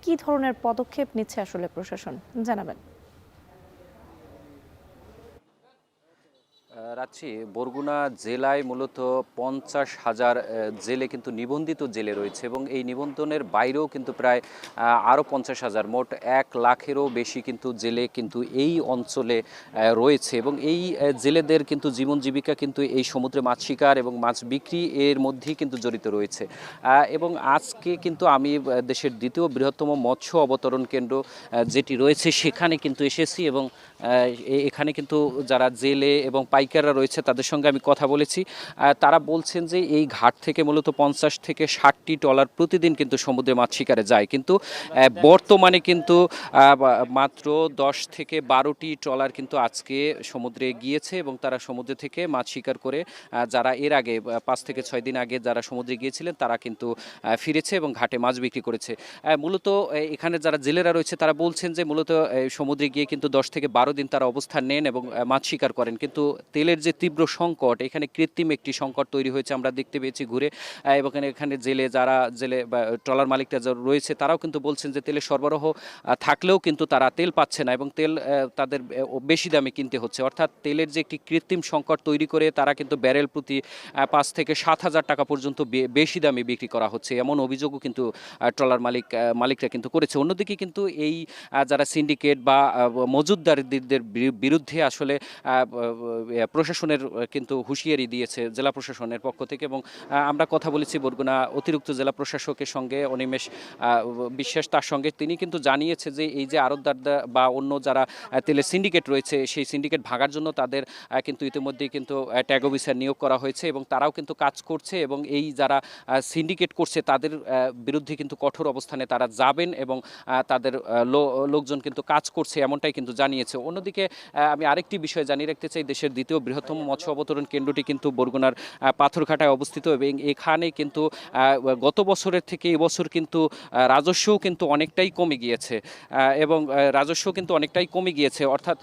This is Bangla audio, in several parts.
কি ধরনের পদক্ষেপ নিচ্ছে আসলে প্রশাসন জানাবেন। রাচ্ছি বরগুনা জেলায় মূলত 50,000 জেলে কিন্তু নিবন্ধিত জেলে রয়েছে এবং এই নিবন্ধনের বাইরেও কিন্তু প্রায় আরও 50,000 মোট 1,00,000-এরও বেশি কিন্তু জেলে কিন্তু এই অঞ্চলে রয়েছে এবং এই জেলেদের কিন্তু জীবন জীবিকা কিন্তু এই সমুদ্রে মাছ শিকার এবং মাছ বিক্রি এর মধ্যেই কিন্তু জড়িত রয়েছে এবং আজকে কিন্তু আমি দেশের দ্বিতীয় বৃহত্তম মৎস্য অবতরণ কেন্দ্র যেটি রয়েছে সেখানে কিন্তু এসেছি এবং এখানে কিন্তু যারা জেলে এবং পাইকাররা রয়েছে তাদের সঙ্গে আমি কথা বলেছি। তারা বলছেন যে এই ঘাট থেকে মূলত 50 থেকে 60টি ট্রলার প্রতিদিন কিন্তু সমুদ্রে মাছ শিকারে যায়, কিন্তু বর্তমানে কিন্তু মাত্র 10 থেকে 12টি ট্রলার কিন্তু আজকে সমুদ্রে গিয়েছে এবং তারা সমুদ্রে থেকে মাছ শিকার করে যারা এর আগে 5 থেকে 6 দিন আগে যারা সমুদ্রে গিয়েছিলেন তারা কিন্তু ফিরেছে এবং ঘাটে মাছ বিক্রি করেছে। মূলত এখানে যারা জেলেরা রয়েছে তারা বলছেন যে মূলত সমুদ্রে গিয়ে কিন্তু 10 থেকে 12 দিন তারা অবস্থান নেন এবং মাছ শিকার করেন, কিন্তু তেলের যে তীব্র সংকট, এখানে কৃত্রিম একটি সংকট তৈরি হয়েছে আমরা দেখতে পেয়েছি ঘুরে। এবং এখানে জেলে বা ট্রলার মালিকরা যারা রয়েছে তারাও কিন্তু বলছেন যে তেলের সরবরাহ থাকলেও কিন্তু তারা তেল পাচ্ছে না এবং তেল তাদের বেশি দামে কিনতে হচ্ছে, অর্থাৎ তেলের যে একটি কৃত্রিম সংকট তৈরি করে তারা কিন্তু ব্যারেল প্রতি 5 থেকে 7,000 টাকা পর্যন্ত বেশি দামে বিক্রি করা হচ্ছে, এমন অভিযোগও কিন্তু ট্রলার মালিকরা কিন্তু করেছে। অন্যদিকে কিন্তু এই যারা সিন্ডিকেট বা মজুতদারদের বিরুদ্ধে আসলে প্রশাসনের কিন্তু হুঁশিয়ারি দিয়েছে জেলা প্রশাসনের পক্ষ থেকে এবং আমরা কথা বলেছি বরগুনা অতিরিক্ত জেলা প্রশাসকের সঙ্গে অনিমেষ বিশ্বাস, তার সঙ্গে তিনি কিন্তু জানিয়েছে যে এই যে আড়তদার বা অন্য যারা তেলের সিন্ডিকেট রয়েছে সেই সিন্ডিকেট ভাগার জন্য তাদের কিন্তু ইতিমধ্যেই কিন্তু ট্যাগ অফিসার নিয়োগ করা হয়েছে এবং তারাও কিন্তু কাজ করছে এবং এই যারা সিন্ডিকেট করছে তাদের বিরুদ্ধে কিন্তু কঠোর অবস্থানে তারা যাবেন এবং তাদের লোকজন কিন্তু কাজ করছে এমনটাই কিন্তু জানিয়েছে। অন্যদিকে আমি আরেকটি বিষয় জানিয়ে রাখতে চাই, দেশের দ্বিতীয় বৃহত্তম মৎস্য অবতরণ কেন্দ্রটি কিন্তু বরগুনার পাথরঘাটায় অবস্থিত এবং এখানে কিন্তু গত বছরের থেকে এবছর কিন্তু রাজস্বও কিন্তু অনেকটাই কমে গিয়েছে এবং অর্থাৎ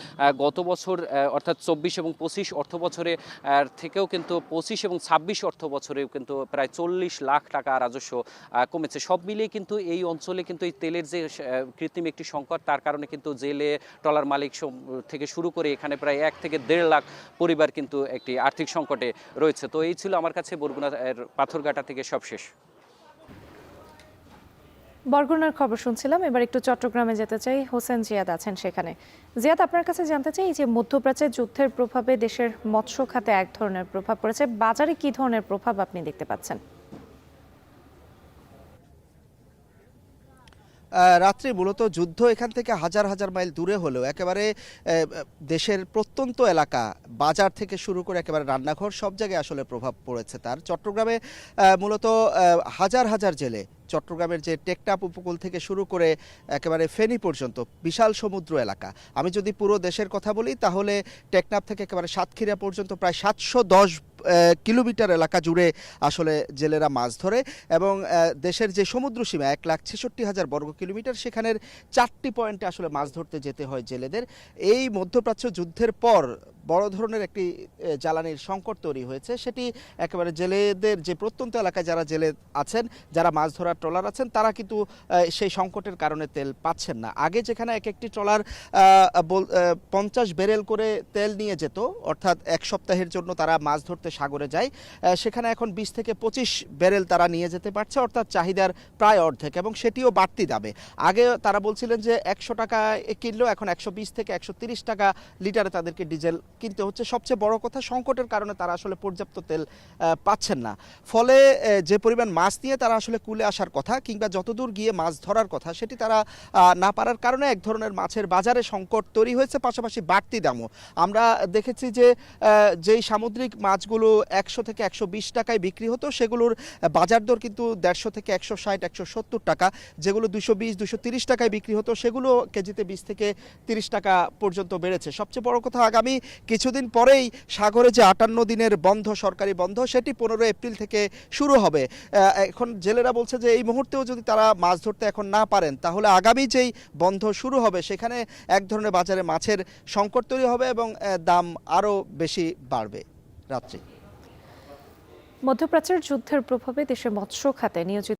গত বছর অর্থাৎ 24 এবং 25 অর্থ বছরে থেকেও কিন্তু 25 এবং 26 অর্থ বছরেও কিন্তু প্রায় 40 লাখ টাকা রাজস্ব কমেছে। সব মিলিয়ে কিন্তু এই অঞ্চলে কিন্তু এই তেলের যে কৃত্রিম একটি সংকট, তার কারণে কিন্তু জেলে ট্রলার মালিক থেকে শুরু করে এখানে প্রায় 1 থেকে 1.5 লাখ পরিবার কিন্তু একটি আর্থিক সংকটে রয়েছে। তো এই ছিল আমার কাছে বরগুনা পাথরঘাটা থেকে সবশেষ। বরগুনার খবর শুনছিলাম, এবার একটু চট্টগ্রামে যেতে চাই। হোসেন জিয়াদ আছেন সেখানে। জিয়াদ, আপনার কাছে জানতে চাই যে মধ্যপ্রাচ্যের যুদ্ধের প্রভাবে দেশের মৎস্য খাতে এক ধরনের প্রভাব পড়েছে, বাজারে কি ধরনের প্রভাব আপনি দেখতে পাচ্ছেন? রাত্রি মূলত যুদ্ধ এখান থেকে হাজার হাজার মাইল দূরে হলেও একেবারে দেশের প্রত্যন্ত এলাকা, বাজার থেকে শুরু করে একেবারে রান্নাঘর সব জায়গায় আসলে প্রভাব পড়েছে তার। চট্টগ্রামে মূলত হাজার হাজার জেলে, চট্টগ্রামের যে টেকনাফ উপকূল থেকে শুরু করে একেবারে ফেনী পর্যন্ত বিশাল সমুদ্র এলাকা। আমি যদি পুরো দেশের কথা বলি তাহলে টেকনাফ থেকে একেবারে সাতক্ষীরা পর্যন্ত প্রায় 710 কিলোমিটার এলাকা জুড়ে আসলে জেলেরা মাছ ধরে এবং দেশের যে সমুদ্র সীমা 1,66,000 বর্গ কিলোমিটার, সেখানের 4টি পয়েন্টে আসলে মাছ ধরতে যেতে হয় জেলেদের। এই মধ্যপ্রাচ্য যুদ্ধের পর বড় ধরনের একটি জ্বালানির সংকট তৈরি হয়েছে, সেটি একেবারে জেলেদের যে প্রত্যন্ত এলাকায় যারা জেলে আছেন, যারা মাছ ধরার ট্রলার আছেন, তারা কিন্তু সেই সংকটের কারণে তেল পাচ্ছেন না। আগে যেখানে এক একটি ট্রলার 50 ব্যারেল করে তেল নিয়ে যেত, অর্থাৎ এক সপ্তাহের জন্য তারা মাছ ধরতে সাগরে যায়, সেখানে এখন 20 থেকে 25 ব্যারেল তারা নিয়ে যেতে পারছে, অর্থাৎ চাহিদার প্রায় অর্ধেক, এবং সেটিও বাড়তি দামে। আগে তারা বলছিলেন যে 100 টাকা কিনলেও এখন 120 থেকে 130 টাকা লিটারে তাদেরকে ডিজেল কিনতে হচ্ছে। সবচেয়ে বড় কথা, সংকটের কারণে তারা আসলে পর্যাপ্ত তেল পাচ্ছেন না, ফলে যে পরিমাণ মাছ নিয়ে তারা আসলে কুলে আসার কথা কিংবা যতদূর গিয়ে মাছ ধরার কথা সেটি তারা না পারার কারণে এক ধরনের মাছের বাজারে সংকট তৈরি হয়েছে, পাশাপাশি বাড়তি দামও। আমরা দেখেছি যে যেই সামুদ্রিক মাছগুলো 100 থেকে 120 টাকায় বিক্রি হতো, সেগুলোর বাজার দর কিন্তু 150 থেকে 160, 170 টাকা। যেগুলো 220, 230 টাকায় বিক্রি হতো, সেগুলো কেজিতে 20 থেকে 30 টাকা পর্যন্ত বেড়েছে। সবচেয়ে বড় কথা, আগামী কিছুদিন পরেই সাগরে যে 58 দিনের বন্ধ, সরকারি বন্ধ, সেটি 15 এপ্রিল থেকে শুরু হবে। এখন জেলেরা বলছে যে এই মুহূর্তেও যদি তারা মাছ ধরতে এখন না পারেন, তাহলে আগামী যেই বন্ধ শুরু হবে সেখানে এক ধরনের বাজারে মাছের সংকট তৈরি হবে এবং দাম আরও বেশি বাড়বে। রাত্রি মধ্যপ্রাচ্যের যুদ্ধের প্রভাবে দেশের মৎস্য খাতে নিয়োজিত